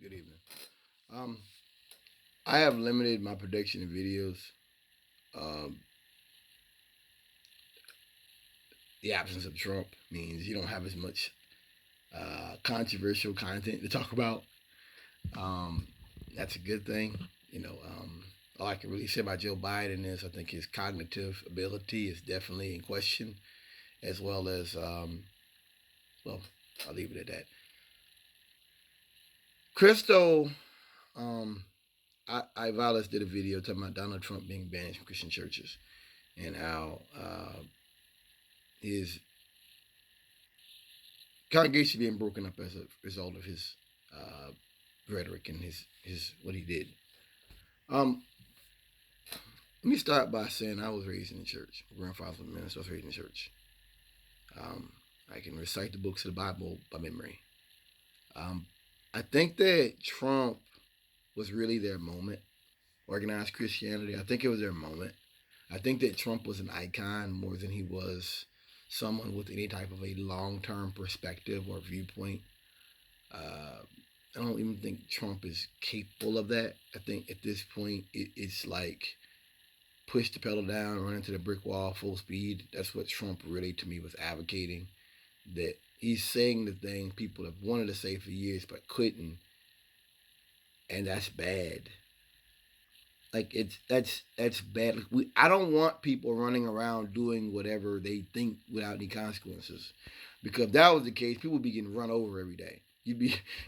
Good evening. Um, I have limited my prediction of videos. Um, the absence of Trump means you don't have as much controversial content to talk about. Um, that's a good thing. All I can really say about Joe Biden is I think his cognitive ability is definitely in question, as well as, well, I'll leave it at that. Christo, um, Ivalis did a video talking about Donald Trump being banned from Christian churches and how his congregation being broken up as a result of his rhetoric and his what he did. Let me start by saying I was raised in the church. My grandfather was a minister. I was raised in the church. I can recite the books of the Bible by memory. I think that Trump was really their moment. Organized Christianity. I think it was their moment. I think that Trump was an icon more than he was someone with any type of a long-term perspective or viewpoint. I don't even think Trump is capable of that. I think at this point it's like push the pedal down, run into the brick wall full speed. That's what Trump really to me was advocating. That he's saying the things people have wanted to say for years but couldn't, and that's bad. Like that's bad. I don't want people running around doing whatever they think without any consequences, because if that was the case, people would be getting run over every day.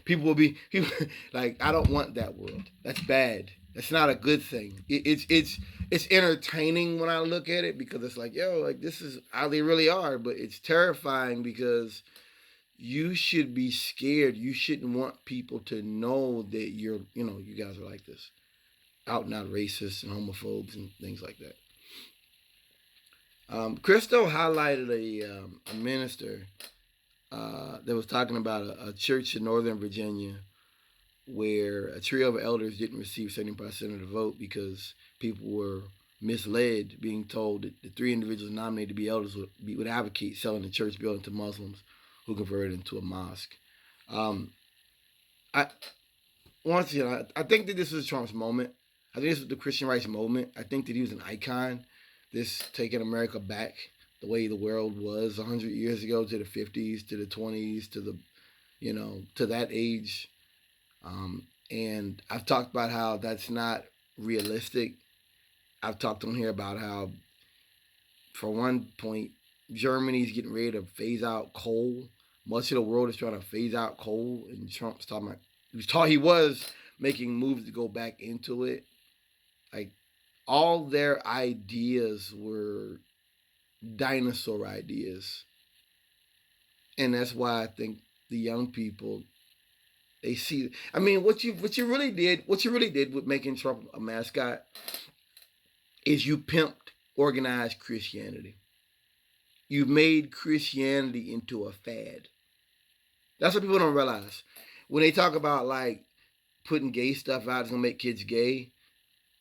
People will be people, like, I don't want that world. That's bad. That's not a good thing. It's entertaining when I look at it, because it's like, yo, like, this is how they really are, but it's terrifying because you should be scared. You shouldn't want people to know that you guys are like this, out and out racists and homophobes and things like that. Christo highlighted a minister that was talking about a church in Northern Virginia where a trio of elders didn't receive 70% of the vote because people were misled, being told that the three individuals nominated to be elders would advocate selling the church building to Muslims who converted it into a mosque. I Once again, I think that this was Trump's moment. I think this was the Christian rights moment. I think that he was an icon. This taking America back the way the world was 100 years ago, to the 50s, to the 20s, to that age. And I've talked about how that's not realistic. I've talked on here about how, for one point, Germany's getting ready to phase out coal. Much of the world is trying to phase out coal, and Trump's talking about he was making moves to go back into it. Like, all their ideas were dinosaur ideas, and that's why I think the young people, they see. I mean, what you really did with making Trump a mascot is you pimped organized Christianity. You made Christianity into a fad. That's what people don't realize. When they talk about, like, putting gay stuff out, it's gonna make kids gay.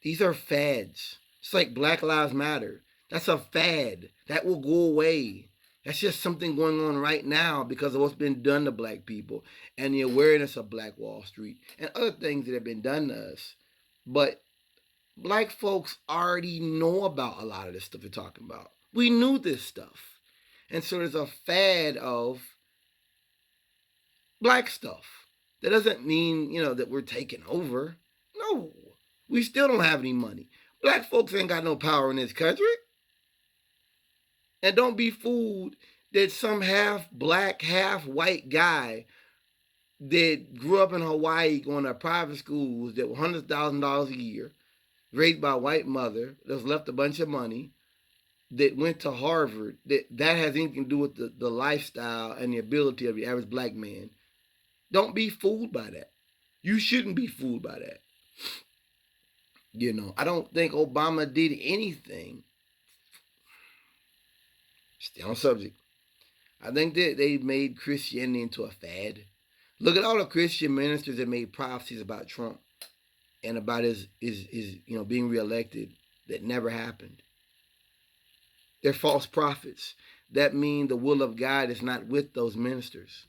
These are fads. It's like Black Lives Matter. That's a fad. That will go away. That's just something going on right now because of what's been done to black people and the awareness of Black Wall Street and other things that have been done to us. But black folks already know about a lot of this stuff you're talking about. We knew this stuff. And so there's a fad of black stuff. That doesn't mean, that we're taking over. No, we still don't have any money. Black folks ain't got no power in this country. And don't be fooled that some half black, half white guy that grew up in Hawaii going to private schools that were $100,000 a year, raised by a white mother, that's left a bunch of money, that went to Harvard, that has anything to do with the lifestyle and the ability of the average black man. Don't be fooled by that. You shouldn't be fooled by that. I don't think Obama did anything. Stay on subject. I think that they made Christianity into a fad. Look at all the Christian ministers that made prophecies about Trump and about his being reelected that never happened. They're false prophets. That means the will of God is not with those ministers.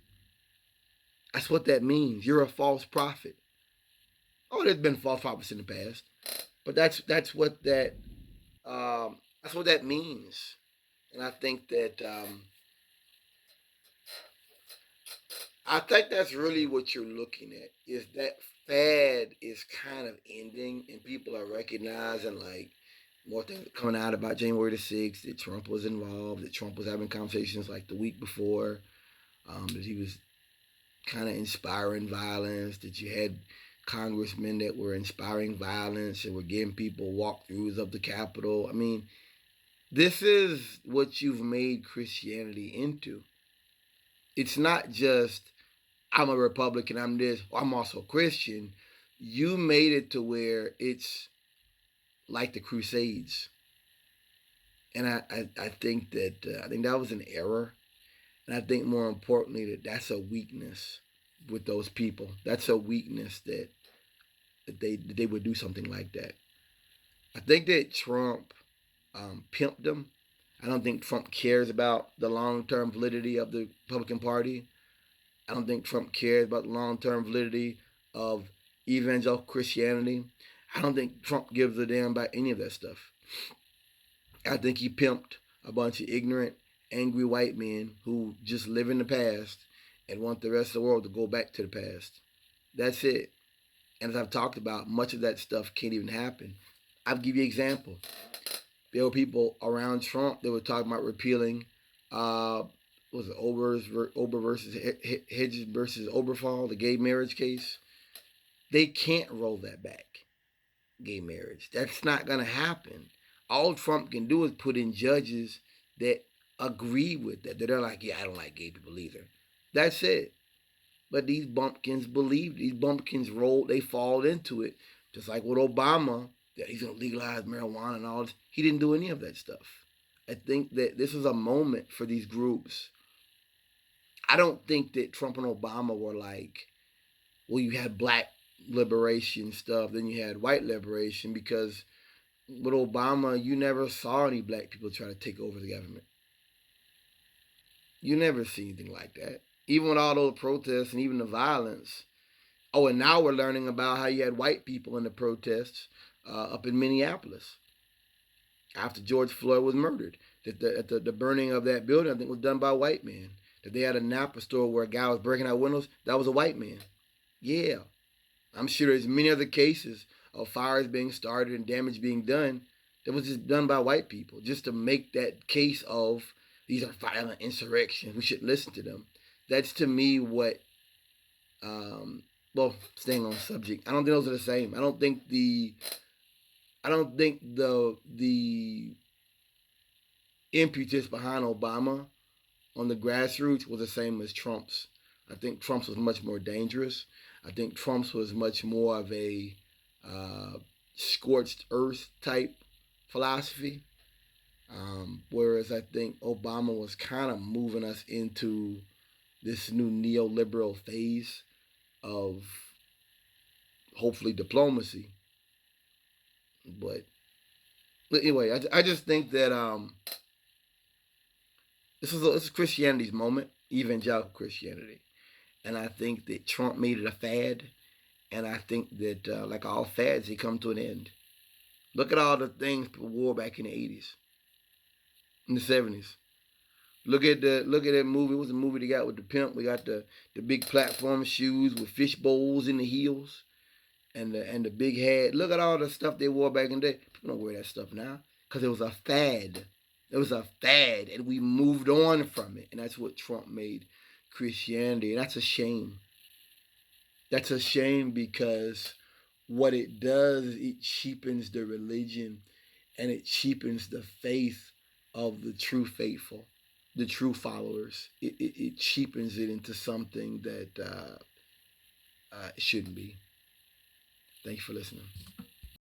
That's what that means. You're a false prophet. Oh, there's been false prophets in the past, but that's what that means. And I think that's really what you're looking at is that fad is kind of ending, and people are recognizing like more things coming out about January the 6th, that Trump was involved, that Trump was having conversations like the week before, that he was kind of inspiring violence, that you had congressmen that were inspiring violence and were giving people walkthroughs of the Capitol. I mean, this is what you've made Christianity into. It's not just I'm a Republican, I'm this, or I'm also Christian. You made it to where it's like the Crusades, and I think that was an error, and I think more importantly that's a weakness with those people. That's a weakness that they would do something like that. I think that Trump pimped them. I don't think Trump cares about the long term validity of the Republican Party. I don't think Trump cares about the long term validity of evangelical Christianity. I don't think Trump gives a damn about any of that stuff. I think he pimped a bunch of ignorant, angry white men who just live in the past and want the rest of the world to go back to the past. That's it. And as I've talked about, much of that stuff can't even happen. I'll give you an example. There were people around Trump that were talking about repealing, was it Ober versus Hedges versus Oberfall, the gay marriage case. They can't roll that back. Gay marriage. That's not gonna happen. All Trump can do is put in judges that agree with that. That they're like, yeah, I don't like gay people either. That's it. But these bumpkins believe, these bumpkins roll, they fall into it. Just like with Obama, that he's gonna legalize marijuana and all this. He didn't do any of that stuff. I think that this was a moment for these groups. I don't think that Trump and Obama were like, well, you had black liberation stuff, then you had white liberation, because with Obama, you never saw any black people try to take over the government. You never see anything like that. Even with all those protests and even the violence. Oh, and now we're learning about how you had white people in the protests up in Minneapolis after George Floyd was murdered. That the burning of that building, I think, was done by a white man. That they had a Napa store where a guy was breaking out windows. That was a white man. Yeah, I'm sure there's many other cases of fires being started and damage being done that was just done by white people, just to make that case of these are violent insurrections. We should listen to them. That's to me what. Well, staying on subject, I don't think those are the same. I don't think the impetus behind Obama on the grassroots was the same as Trump's. I think Trump's was much more dangerous. I think Trump's was much more of a uh, scorched earth type philosophy. Whereas I think Obama was kind of moving us into this new neoliberal phase of hopefully diplomacy. But anyway, I just think that this is Christianity's moment, evangelical Christianity, and I think that Trump made it a fad, and I think that like all fads, they come to an end. Look at all the things people wore back in the '80s, in the '70s. Look at that movie. What was the movie they got with the pimp? We got the big platform shoes with fish bowls in the heels and the big hat. Look at all the stuff they wore back in the day. People don't wear that stuff now because it was a fad. It was a fad, and we moved on from it. And that's what Trump made Christianity. And that's a shame. That's a shame because what it does, it cheapens the religion and it cheapens the faith of the true faithful, the true followers. It cheapens it into something that it shouldn't be. Thanks for listening.